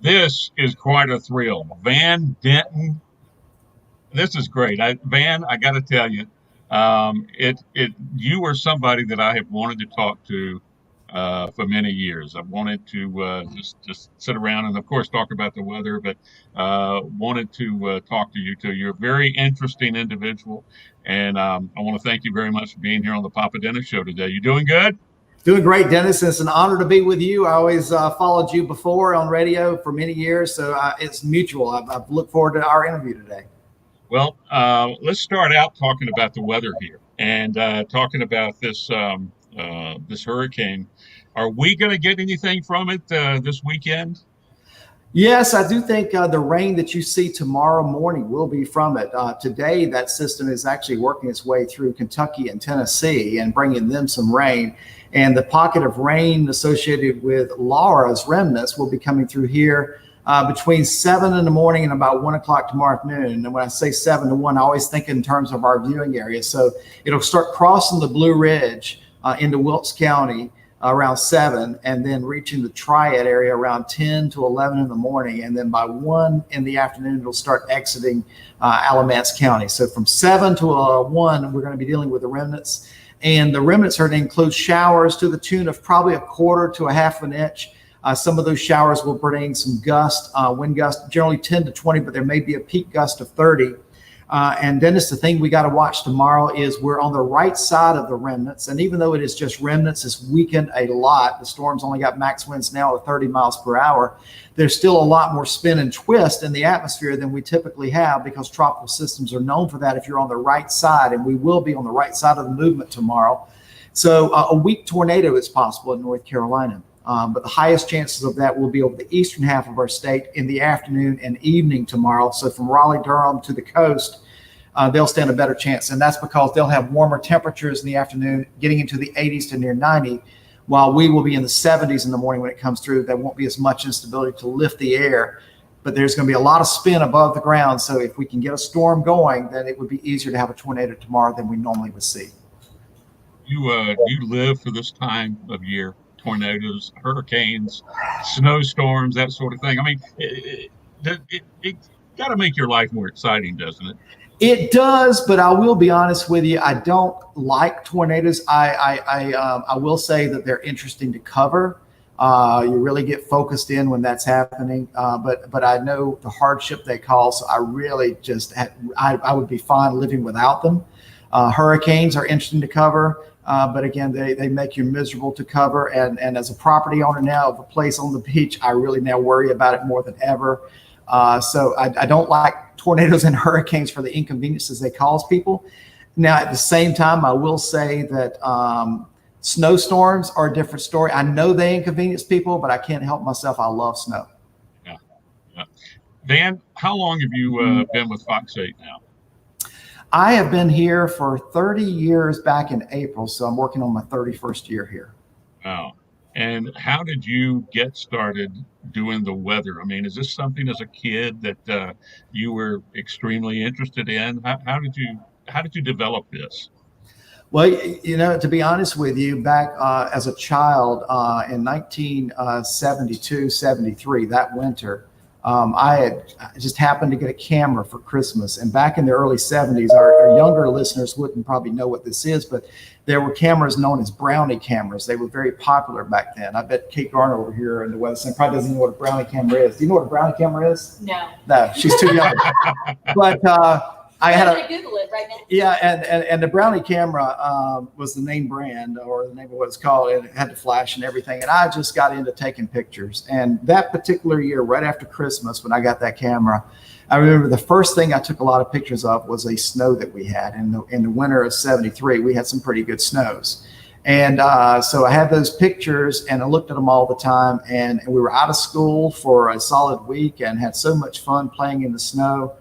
This is quite a thrill. Van Denton, this is great. Van, I got to tell you, you are somebody that I have wanted to talk to for many years. I wanted to just sit around and, of course, talk about the weather, but wanted to talk to you too. You're a very interesting individual, and I want to thank you very much for being here on the Papa Dennis Show today. You doing good? Doing great, Dennis. It's an honor to be with you. I always followed you before on radio for many years, so it's mutual. I've looked forward to our interview today. Well, let's start out talking about the weather here and talking about this hurricane. Are we going to get anything from it this weekend? Yes, I do think the rain that you see tomorrow morning will be from it. Today, that system is actually working its way through Kentucky and Tennessee and bringing them some rain. And the pocket of rain associated with Laura's remnants will be coming through here between 7 in the morning and about 1 o'clock tomorrow afternoon. And when I say 7 to 1, I always think in terms of our viewing area. So it'll start crossing the Blue Ridge into Wilkes County around 7, and then reaching the Triad area around 10 to 11 in the morning. And then by 1 in the afternoon, it'll start exiting Alamance County. So from 7 to 1, we're going to be dealing with the remnants. And the remnants are to include showers to the tune of probably 1/4 to 1/2 an inch. Some of those showers will bring some gust, wind gust, generally 10 to 20, but there may be a peak gust of 30. And Dennis, the thing we got to watch tomorrow is we're on the right side of the remnants. And even though it is just remnants, it's weakened a lot. The storm's only got max winds now of 30 miles per hour. There's still a lot more spin and twist in the atmosphere than we typically have, because tropical systems are known for that if you're on the right side, and we will be on the right side of the movement tomorrow. So a weak tornado is possible in North Carolina. But the highest chances of that will be over the eastern half of our state in the afternoon and evening tomorrow. So from Raleigh-Durham to the coast, they'll stand a better chance. And that's because they'll have warmer temperatures in the afternoon, getting into the 80s to near 90, while we will be in the 70s in the morning when it comes through. There won't be as much instability to lift the air, but there's going to be a lot of spin above the ground. So if we can get a storm going, then it would be easier to have a tornado tomorrow than we normally would see. You live for this time of year? Tornadoes, hurricanes, snowstorms, that sort of thing. I mean, it got to make your life more exciting, doesn't it? It does, but I will be honest with you. I don't like tornadoes. I will say that they're interesting to cover. You really get focused in when that's happening. But I know the hardship they cause. So I really I would be fine living without them. Hurricanes are interesting to cover. But again, they make you miserable to cover. And as a property owner now of a place on the beach, I really now worry about it more than ever. So I don't like tornadoes and hurricanes for the inconveniences they cause people. Now, at the same time, I will say that snowstorms are a different story. I know they inconvenience people, but I can't help myself. I love snow. Yeah. Van, how long have you been with FOX8 now? I have been here for 30 years back in April, so I'm working on my 31st year here. Wow. And how did you get started doing the weather? I mean, is this something as a kid that you were extremely interested in? How did you develop this? Well, to be honest with you, back as a child in 1972, 73, that winter, I just happened to get a camera for Christmas. And back in the early 70s, our younger listeners wouldn't probably know what this is, but there were cameras known as Brownie Cameras. They were very popular back then. I bet Kate Garner over here in the Weather Center probably doesn't know what a Brownie camera is. Do you know what a Brownie camera is? No, she's too young. But I had to Google it right now. Yeah, and the Brownie camera was the name brand, or the name of what it's called, and it had the flash and everything. And I just got into taking pictures. And that particular year, right after Christmas, when I got that camera, I remember the first thing I took a lot of pictures of was a snow that we had in the winter of 73. We had some pretty good snows. And so I had those pictures and I looked at them all the time. And we were out of school for a solid week and had so much fun playing in the snow.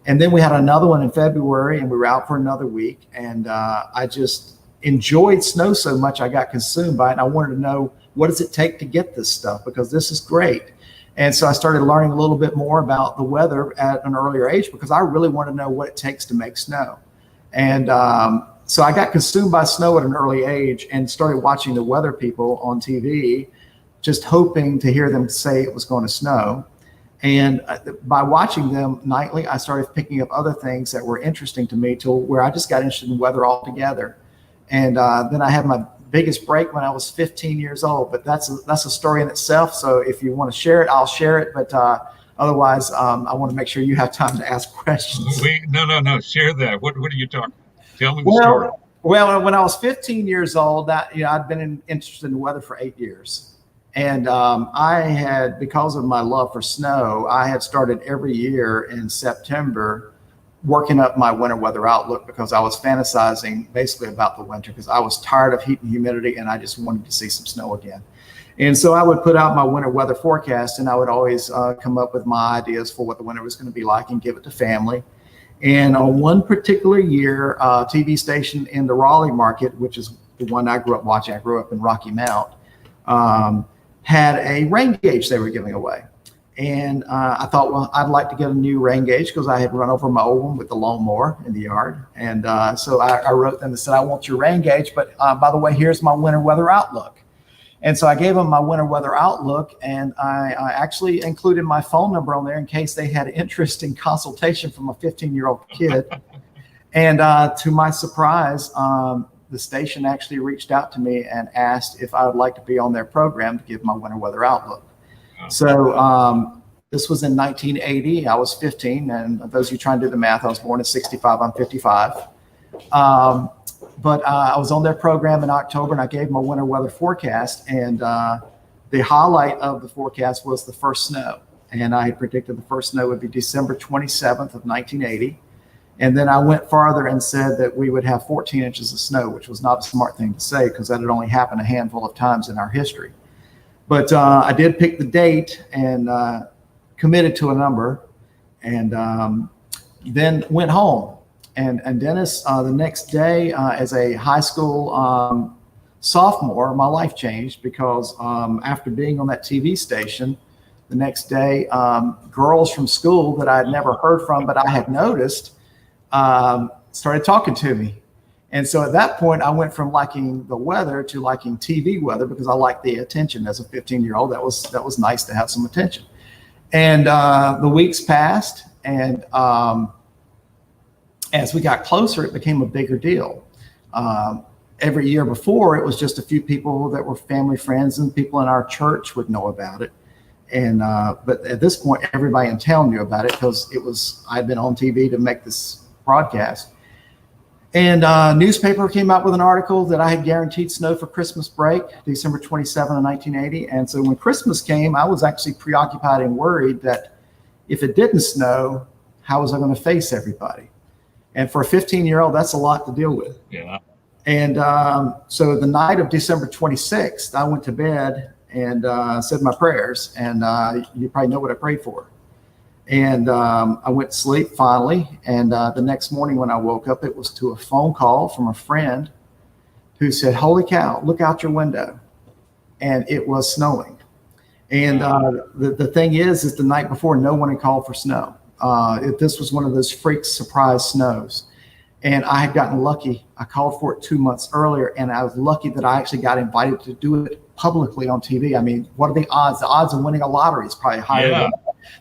And then we had another one in February and we were out for another week. And I just enjoyed snow so much, I got consumed by it. And I wanted to know, what does it take to get this stuff? Because this is great. And so I started learning a little bit more about the weather at an earlier age, because I really want to know what it takes to make snow. And so I got consumed by snow at an early age and started watching the weather people on TV, just hoping to hear them say it was going to snow. And by watching them nightly, I started picking up other things that were interesting to me, to where I just got interested in weather altogether. And then I had my biggest break when I was 15 years old, but that's a story in itself. So if you want to share it, I'll share it. But otherwise, I want to make sure you have time to ask questions. No. Share that. What are you talking about? Tell me the story. Well, when I was 15 years old, I'd been interested in the weather for 8 years. And I had, because of my love for snow, I had started every year in September working up my winter weather outlook, because I was fantasizing basically about the winter, because I was tired of heat and humidity and I just wanted to see some snow again. And so I would put out my winter weather forecast, and I would always come up with my ideas for what the winter was going to be like and give it to family. And on one particular year, TV station in the Raleigh market, which is the one I grew up watching, I grew up in Rocky Mount, had a rain gauge they were giving away. And I thought, well, I'd like to get a new rain gauge, because I had run over my old one with the lawnmower in the yard. And so I wrote them and said, I want your rain gauge, but by the way, here's my winter weather outlook. And so I gave them my winter weather outlook, and I actually included my phone number on there in case they had interest in consultation from a 15-year-old kid. And to my surprise, the station actually reached out to me and asked if I would like to be on their program to give my winter weather outlook. So this was in 1980. I was 15, and those of you trying to do the math, I was born in 65. I'm 55. But I was on their program in October, and I gave them a winter weather forecast. And the highlight of the forecast was the first snow. And I had predicted the first snow would be December 27th of 1980. And then I went farther and said that we would have 14 inches of snow, which was not a smart thing to say, because that had only happened a handful of times in our history. But I did pick the date and committed to a number, and then went home. And Dennis, the next day, as a high school sophomore, my life changed, because after being on that TV station, the next day, girls from school that I had never heard from, but I had noticed, started talking to me. And so at that point, I went from liking the weather to liking TV weather, because I liked the attention as a 15-year-old. That was nice to have some attention. And the weeks passed, and as we got closer, it became a bigger deal. Every year before, it was just a few people that were family friends, and people in our church would know about it. And but at this point, everybody in town knew about it, because I'd been on TV to make this broadcast. And newspaper came out with an article that I had guaranteed snow for Christmas break, December 27 of 1980. And so when Christmas came, I was actually preoccupied and worried that if it didn't snow, how was I going to face everybody? And for a 15-year-old, that's a lot to deal with. Yeah. And so the night of December 26th, I went to bed and said my prayers. And you probably know what I prayed for. And I went to sleep finally. And the next morning when I woke up, it was to a phone call from a friend who said, "Holy cow, look out your window." And it was snowing. And the thing is the night before, no one had called for snow. This was one of those freak surprise snows. And I had gotten lucky. I called for it 2 months earlier, and I was lucky that I actually got invited to do it publicly on TV. I mean, what are the odds? The odds of winning a lottery is probably higher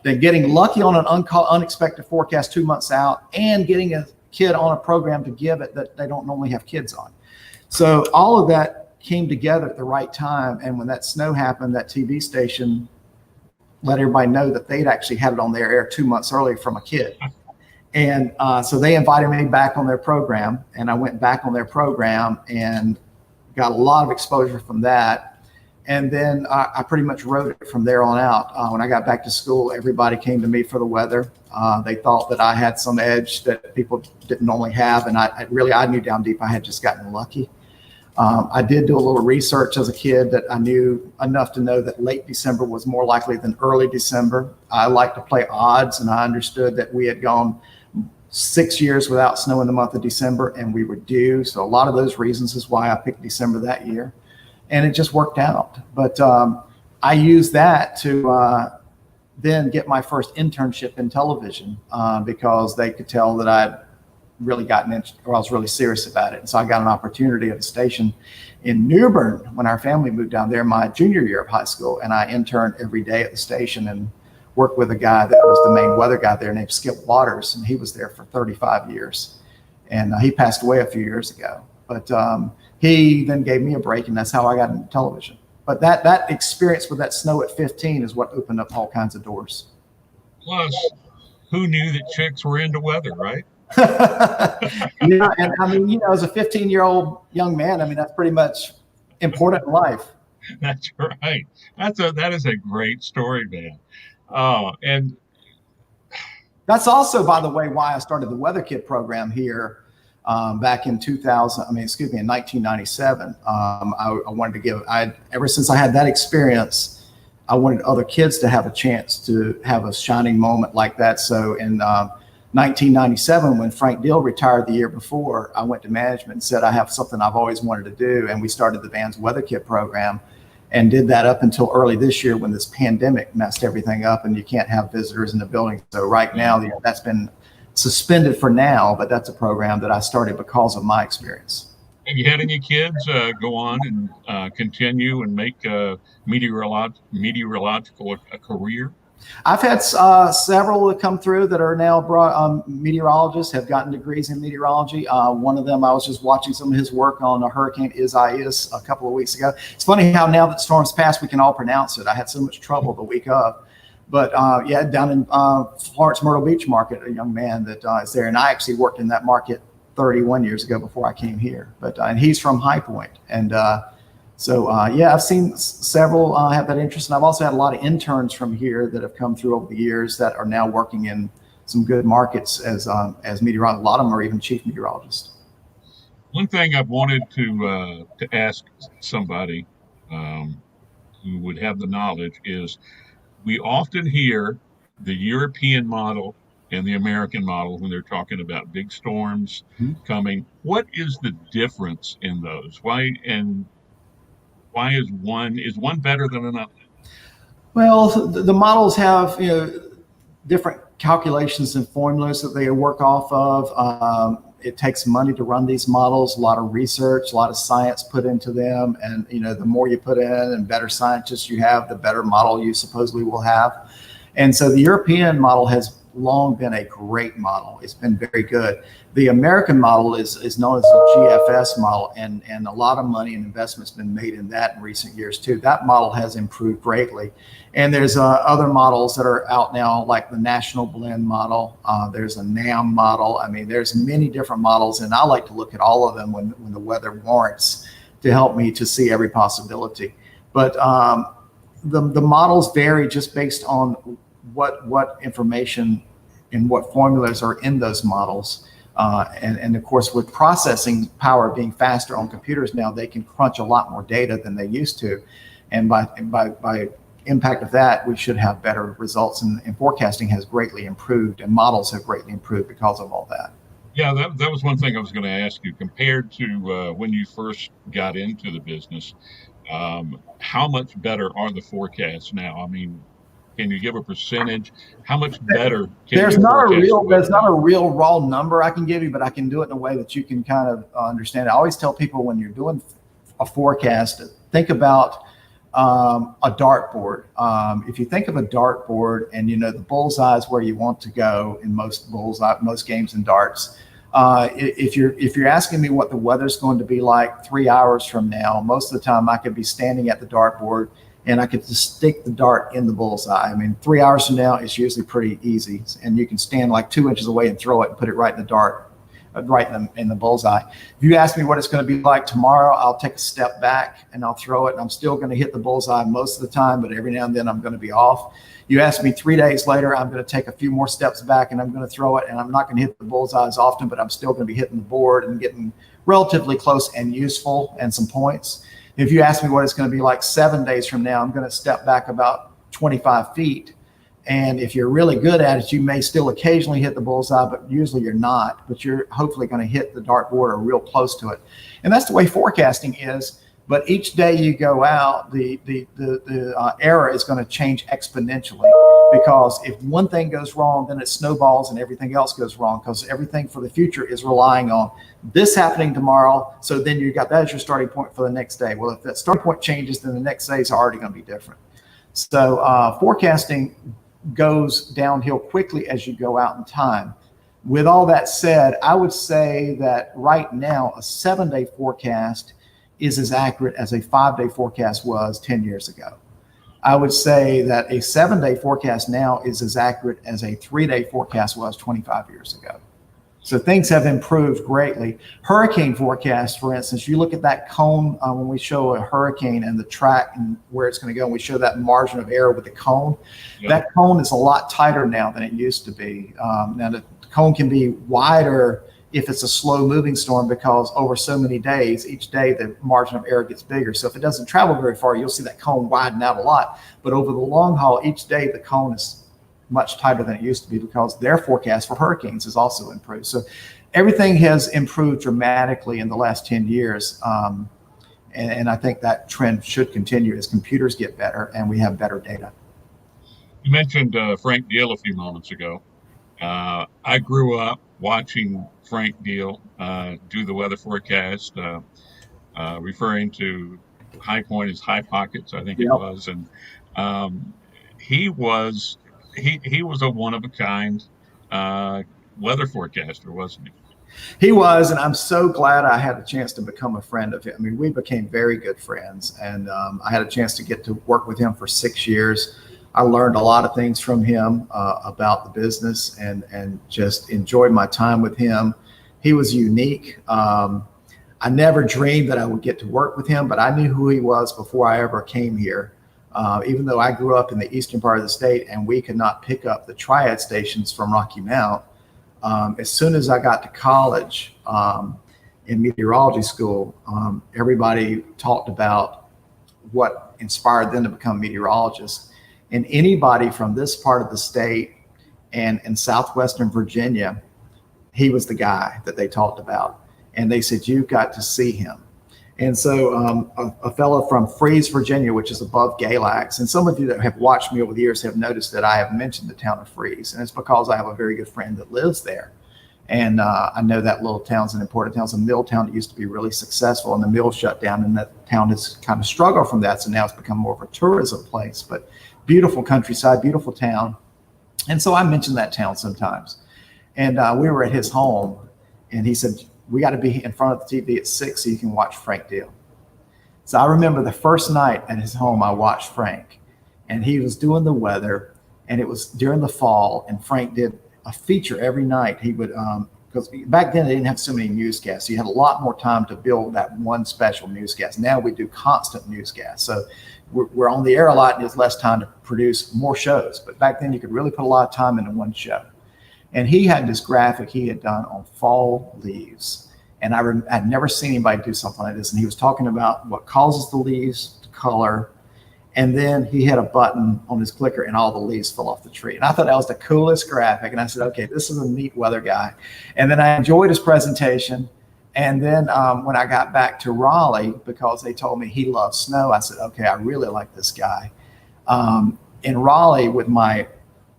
than getting lucky on an unexpected forecast 2 months out, and getting a kid on a program to give it that they don't normally have kids on. So all of that came together at the right time. And when that snow happened, that TV station let everybody know that they'd actually had it on their air 2 months earlier from a kid. And so they invited me back on their program, and I went back on their program and got a lot of exposure from that. And then I pretty much wrote it from there on out. When I got back to school, everybody came to me for the weather. They thought that I had some edge that people didn't normally have. And I knew down deep I had just gotten lucky. I did do a little research as a kid that I knew enough to know that late December was more likely than early December. I like to play odds, and I understood that we had gone 6 years without snow in the month of December, and we were due. So a lot of those reasons is why I picked December that year. And it just worked out. But I used that to then get my first internship in television because they could tell that I'd really gotten into, or I was really serious about it. And so I got an opportunity at a station in New Bern when our family moved down there my junior year of high school. And I interned every day at the station and worked with a guy that was the main weather guy there named Skip Waters, and he was there for 35 years. And he passed away a few years ago. But he then gave me a break, and that's how I got into television. But that experience with that snow at 15 is what opened up all kinds of doors. Plus, who knew that chicks were into weather, right? Yeah, and I mean, you know, as a 15-year-old young man, I mean, that's pretty much important in life. That's right. That is a great story, man. Oh, and that's also, by the way, why I started the Weather Kit program here back in 2000. I mean, excuse me, in 1997. I wanted to give. Ever since I had that experience, I wanted other kids to have a chance to have a shining moment like that. So in 1997, when Frank Dill retired the year before, I went to management and said, I have something I've always wanted to do. And we started the band's Weather Kit program and did that up until early this year when this pandemic messed everything up and you can't have visitors in the building. So right now, you know, that's been suspended for now, but that's a program that I started because of my experience. have you had any kids go on and continue and make meteorological a career? I've had several that come through that are now meteorologists, have gotten degrees in meteorology. One of them, I was just watching some of his work on a Hurricane Isaias a couple of weeks ago. It's funny how now that storm's passed, we can all pronounce it. I had so much trouble the week of. But yeah, down in Florence Myrtle Beach market, a young man that is there. And I actually worked in that market 31 years ago before I came here. But and he's from High Point. And so, yeah, I've seen several have that interest. And I've also had a lot of interns from here that have come through over the years that are now working in some good markets as meteorologists. A lot of them are even chief meteorologists. One thing I've wanted to ask somebody who would have the knowledge is we often hear the European model and the American model when they're talking about big storms coming. What is the difference in those? Why is one better than another? Well, the models have, you know, different calculations and formulas that they work off of. It takes money to run these models, a lot of research, a lot of science put into them. And, you know, the more you put in and better scientists you have, the better model you supposedly will have. And so the European model has long been a great model. It's been very good. The American model is known as the GFS model, and a lot of money and investment's been made in that in recent years too. That model has improved greatly. And there's other models that are out now, like the National Blend model. There's a NAM model. I mean, there's many different models, and I like to look at all of them when the weather warrants to help me to see every possibility. But the models vary just based on what information and what formulas are in those models. And of course, with processing power being faster on computers now, they can crunch a lot more data than they used to. And by impact of that, we should have better results. And forecasting has greatly improved, and models have greatly improved because of all that. Yeah, that was one thing I was going to ask you. Compared to when you first got into the business, how much better are the forecasts now? I mean, can you give a percentage? How much better can there's not a real raw number I can give you, but I can do it in a way that you can kind of understand it. I always tell people when you're doing a forecast, think about a dartboard. If you think of a dartboard and you know the bullseye is where you want to go in most games in darts. If you're asking me what the weather's going to be like 3 hours from now, most of the time I could be standing at the dartboard and I could just stick the dart in the bullseye. I mean, 3 hours from now, it's usually pretty easy. And you can stand like 2 inches away and throw it and put it right in the dart, right in the bullseye. If you ask me what it's going to be like tomorrow, I'll take a step back and I'll throw it. And I'm still going to hit the bullseye most of the time, but every now and then I'm going to be off. You ask me 3 days later, I'm going to take a few more steps back and I'm going to throw it. And I'm not going to hit the bullseye as often, but I'm still going to be hitting the board and getting relatively close and useful and some points. If you ask me what it's going to be like 7 days from now, I'm going to step back about 25 feet. And if you're really good at it, you may still occasionally hit the bullseye, but usually you're not. But you're hopefully going to hit the dartboard or real close to it. And that's the way forecasting is. But each day you go out, the error is going to change exponentially, because if one thing goes wrong, then it snowballs and everything else goes wrong, because everything for the future is relying on this happening tomorrow. So then you got that as your starting point for the next day. Well, if that starting point changes, then the next day is already going to be different. So forecasting goes downhill quickly as you go out in time. With all that said, I would say that right now, a 7-day forecast is as accurate as a 5-day forecast was 10 years ago. I would say that a 7-day forecast now is as accurate as a 3-day forecast was 25 years ago. So things have improved greatly. Hurricane forecast, for instance, you look at that cone when we show a hurricane and the track and where it's going to go, and we show that margin of error with the cone. Yep. That cone is a lot tighter now than it used to be. Now the cone can be wider if it's a slow moving storm, because over so many days, each day the margin of error gets bigger. So if it doesn't travel very far, you'll see that cone widen out a lot. But over the long haul, each day the cone is much tighter than it used to be, because their forecast for hurricanes has also improved. So everything has improved dramatically in the last 10 years. And I think that trend should continue as computers get better and we have better data. You mentioned Frank Deal a few moments ago. I grew up watching Frank Deal do the weather forecast, referring to High Point as High Pockets, I think it was. And he was a one-of-a-kind weather forecaster, wasn't he? He was, and I'm so glad I had a chance to become a friend of him. I mean, we became very good friends, and I had a chance to get to work with him for 6 years. I learned a lot of things from him about the business, and just enjoyed my time with him. He was unique. I never dreamed that I would get to work with him, but I knew who he was before I ever came here. Even though I grew up in the eastern part of the state and we could not pick up the triad stations from Rocky Mount, as soon as I got to college in meteorology school, everybody talked about what inspired them to become meteorologists. And anybody from this part of the state and in southwestern Virginia, he was the guy that they talked about. And they said, you've got to see him. And so a fellow from Freeze, Virginia, which is above Galax, and some of you that have watched me over the years have noticed that I have mentioned the town of Freeze, and it's because I have a very good friend that lives there. And I know that little town's an important town. It's a mill town that used to be really successful, and the mill shut down, and that town has kind of struggled from that. So now it's become more of a tourism place, but beautiful countryside, beautiful town. And so I mentioned that town sometimes. And we were at his home, and he said, we got to be in front of the TV at 6 so you can watch Frank Deal. So I remember the first night at his home, I watched Frank, and he was doing the weather, and it was during the fall, and Frank did a feature every night. He would, because back then they didn't have so many newscasts. So you had a lot more time to build that one special newscast. Now we do constant newscasts. So we're on the air a lot, and there's less time to produce more shows. But back then you could really put a lot of time into one show. And he had this graphic he had done on fall leaves. And I'd never seen anybody do something like this. And he was talking about what causes the leaves to color. And then he had a button on his clicker and all the leaves fell off the tree. And I thought that was the coolest graphic. And I said, okay, this is a neat weather guy. And then I enjoyed his presentation. And then when I got back to Raleigh, because they told me he loves snow, I said, okay, I really like this guy. In Raleigh, with my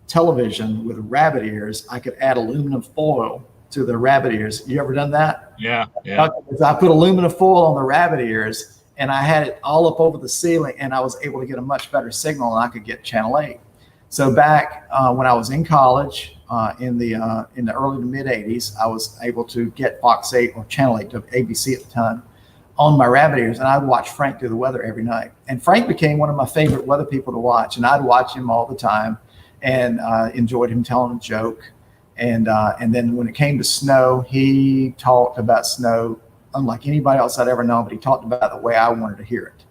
television with rabbit ears, I could add aluminum foil to the rabbit ears. You ever done that? Yeah. So I put aluminum foil on the rabbit ears, and I had it all up over the ceiling, and I was able to get a much better signal, and I could get Channel 8. So back when I was in college in the early to mid 80s, I was able to get FOX8 or Channel 8 to ABC at the time on my rabbit ears, and I'd watch Frank do the weather every night. And Frank became one of my favorite weather people to watch, and I'd watch him all the time. And enjoyed him telling a joke. And then when it came to snow, he talked about snow unlike anybody else I'd ever known, but he talked about it the way I wanted to hear it.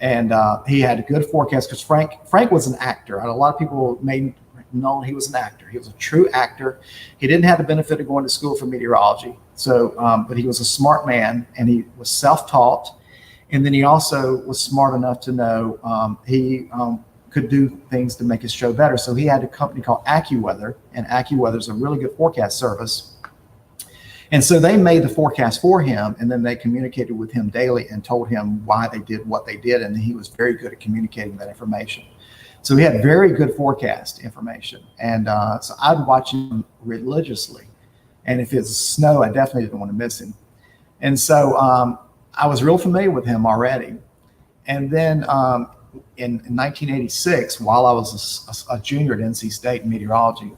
And he had a good forecast, because Frank was an actor. A lot of people may know he was an actor. He was a true actor. He didn't have the benefit of going to school for meteorology. So, but he was a smart man, and he was self-taught. And then he also was smart enough to know he could do things to make his show better. So he had a company called AccuWeather, and AccuWeather is a really good forecast service. And so they made the forecast for him, and then they communicated with him daily and told him why they did what they did. And he was very good at communicating that information. So he had very good forecast information. And so I'd watch him religiously. And if it's snow, I definitely didn't want to miss him. And so I was real familiar with him already. And then in 1986, while I was a junior at NC State in meteorology,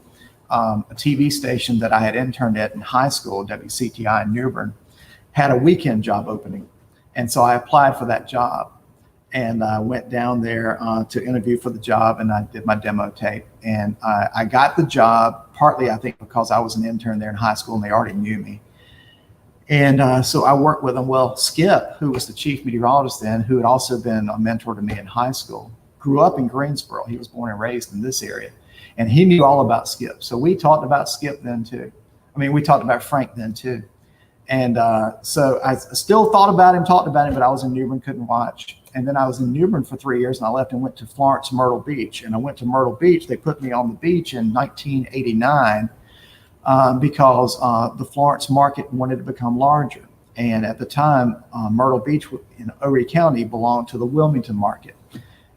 a TV station that I had interned at in high school, WCTI in New Bern, had a weekend job opening. And so I applied for that job. And I went down there to interview for the job, and I did my demo tape. And I got the job, partly, I think, because I was an intern there in high school and they already knew me. And so I worked with them. Well, Skip, who was the chief meteorologist then, who had also been a mentor to me in high school, grew up in Greensboro. He was born and raised in this area. And he knew all about Skip. So we talked about Skip then too. I mean, we talked about Frank then too. And so I still talked about him, but I was in New Bern, couldn't watch. And then I was in New Bern for 3 years, and I left and went to Florence, Myrtle Beach. And I went to Myrtle Beach. They put me on the beach in 1989 because the Florence market wanted to become larger. And at the time, Myrtle Beach in Horry County belonged to the Wilmington market.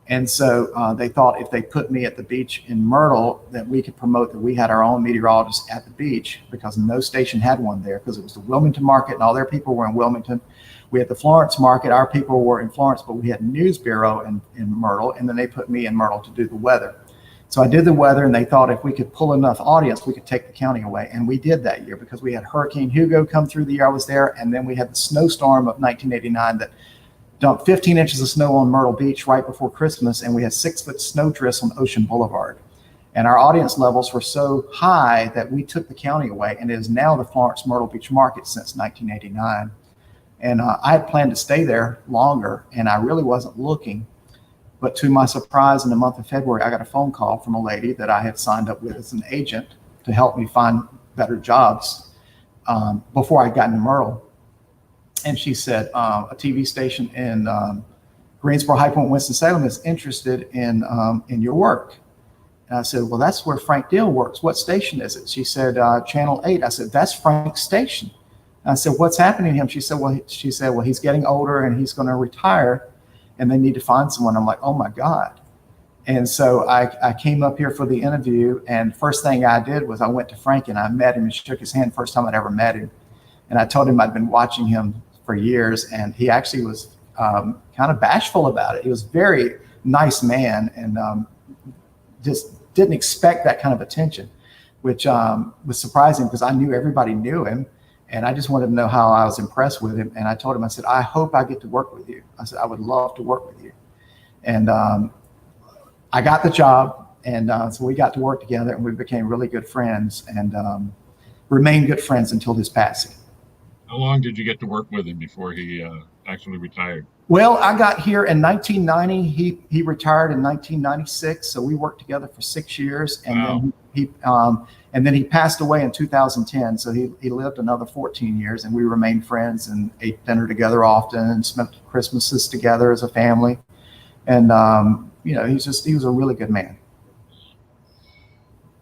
And so they thought if they put me at the beach in Myrtle, that we could promote that we had our own meteorologist at the beach, because no station had one there, because it was the Wilmington market and all their people were in Wilmington. We had the Florence market, our people were in Florence, but we had a news bureau in Myrtle, and then they put me in Myrtle to do the weather. So I did the weather, and they thought if we could pull enough audience, we could take the county away. And we did that year, because we had Hurricane Hugo come through the year I was there, and then we had the snowstorm of 1989 that dumped 15 inches of snow on Myrtle Beach right before Christmas, and we had 6-foot snow drifts on Ocean Boulevard. And our audience levels were so high that we took the county away, and it is now the Florence Myrtle Beach market since 1989. And I had planned to stay there longer, and I really wasn't looking. But to my surprise, in the month of February, I got a phone call from a lady that I had signed up with as an agent to help me find better jobs before I got into Myrtle. And she said, a TV station in Greensboro, High Point, Winston-Salem is interested in your work. And I said, well, that's where Frank Deal works. What station is it? She said, Channel 8. I said, that's Frank's station. I said, what's happening to him? She said, well, he's getting older and he's going to retire, and they need to find someone. I'm like, oh my God. And so I came up here for the interview, and first thing I did was I went to Frank and I met him and shook his hand, first time I'd ever met him. And I told him I'd been watching him for years, and he actually was kind of bashful about it. He was a very nice man, and just didn't expect that kind of attention, which was surprising because I knew everybody knew him. And I just wanted to know how I was impressed with him. And I told him, I said, I hope I get to work with you. I said, I would love to work with you. And I got the job. And so we got to work together, and we became really good friends, and remained good friends until his passing. How long did you get to work with him before he actually retired? Well, I got here in 1990. He retired in 1996. So we worked together for 6 years. And Wow. then he passed away in 2010. So he lived another 14 years, and we remained friends and ate dinner together often and spent Christmases together as a family. And, he was a really good man.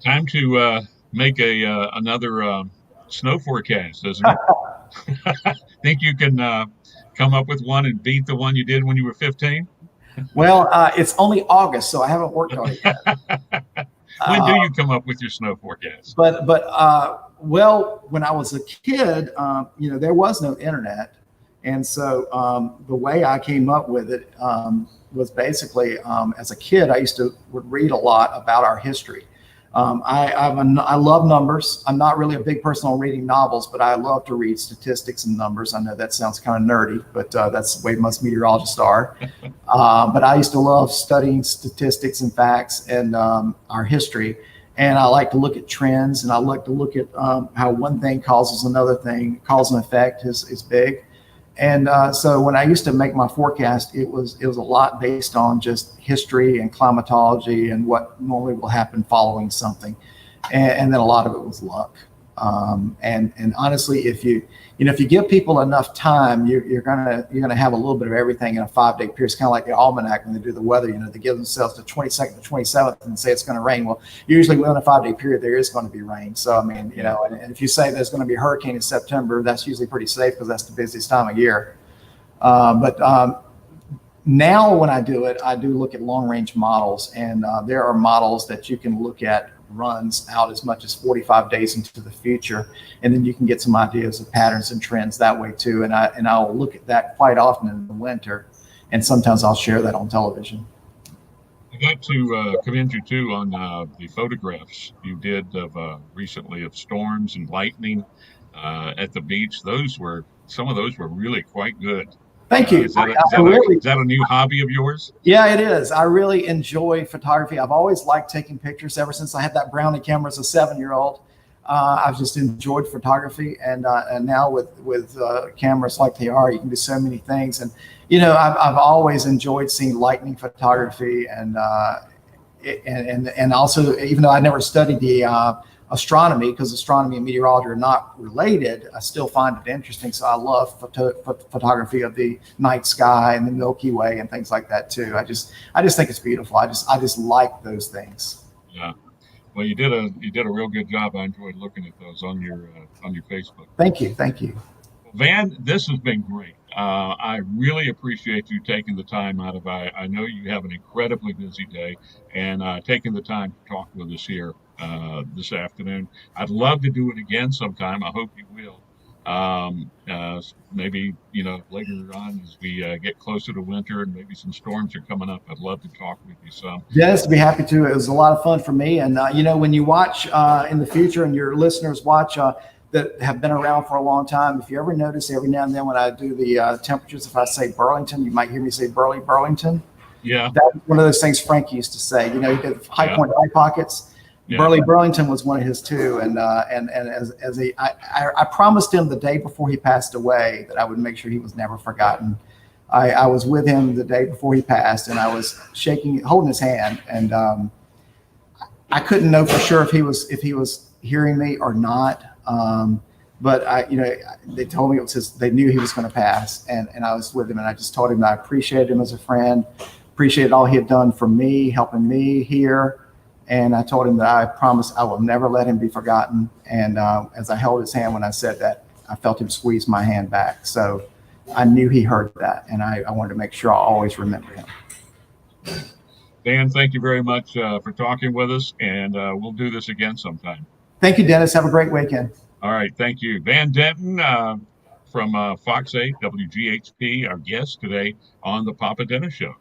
Time to make another snow forecast, isn't it? Think you can come up with one and beat the one you did when you were 15? Well, it's only August, so I haven't worked on it yet. When do you come up with your snow forecast? But well, when I was a kid, there was no internet. And so the way I came up with it was basically, as a kid, I would read a lot about our history. I love numbers. I'm not really a big person on reading novels, but I love to read statistics and numbers. I know that sounds kind of nerdy, but that's the way most meteorologists are. But I used to love studying statistics and facts and our history. And I like to look at trends, and I like to look at how one thing causes another thing. Cause and effect is big. And so when I used to make my forecast, it was a lot based on just history and climatology and what normally will happen following something, and then a lot of it was luck. And honestly, if you give people enough time, you're gonna have a little bit of everything in a 5-day period. It's kind of like the almanac when they do the weather. They give themselves the 22nd to 27th and say it's going to rain. Well, usually within a 5-day period, there is going to be rain. So I mean, and if you say there's going to be a hurricane in September, that's usually pretty safe because that's the busiest time of year. But now when I do it, I do look at long range models, and there are models that you can look at runs out as much as 45 days into the future, and then you can get some ideas of patterns and trends that way too. And I'll look at that quite often in the winter, and sometimes I'll share that on television. got to commend you too on the photographs you did of recently of storms and lightning at the beach. Some of those were really quite good. Thank you. Is that a new hobby of yours? Yeah, it is. I really enjoy photography. I've always liked taking pictures ever since I had that Brownie camera as a 7-year-old. I've just enjoyed photography, and now with cameras like they are, you can do so many things. And I've always enjoyed seeing lightning photography, and also, even though I never studied the astronomy, because astronomy and meteorology are not related, I still find it interesting. So I love photography of the night sky and the Milky Way and things like that too. I just think it's beautiful. I just like those things. Yeah. Well, you did a real good job. I enjoyed looking at those on your Facebook. Thank you. Van, this has been great. I really appreciate you taking the time out of. I know you have an incredibly busy day, and taking the time to talk with us here this afternoon. I'd love to do it again sometime. I hope you will. Maybe later on as we get closer to winter and maybe some storms are coming up. I'd love to talk with you some. Yes, I'd be happy to. It was a lot of fun for me. And when you watch in the future, and your listeners watch that have been around for a long time, if you ever notice every now and then when I do the temperatures, if I say Burlington, you might hear me say Burlington. Yeah, that's one of those things Frank used to say. He did high point eye pockets. Yeah. Burlington was one of his too, and I promised him the day before he passed away that I would make sure he was never forgotten. I was with him the day before he passed, and I was holding his hand, and I couldn't know for sure if he was hearing me or not. But they told me they knew he was going to pass, and I was with him, and I just told him that I appreciated him as a friend, appreciated all he had done for me, helping me here. And I told him that I promise I will never let him be forgotten. And as I held his hand when I said that, I felt him squeeze my hand back. So I knew he heard that, and I wanted to make sure I always remember him. Dan, thank you very much for talking with us, and we'll do this again sometime. Thank you, Dennis. Have a great weekend. All right. Thank you. Van Denton from FOX8, WGHP, our guest today on the Papa Dennis Show.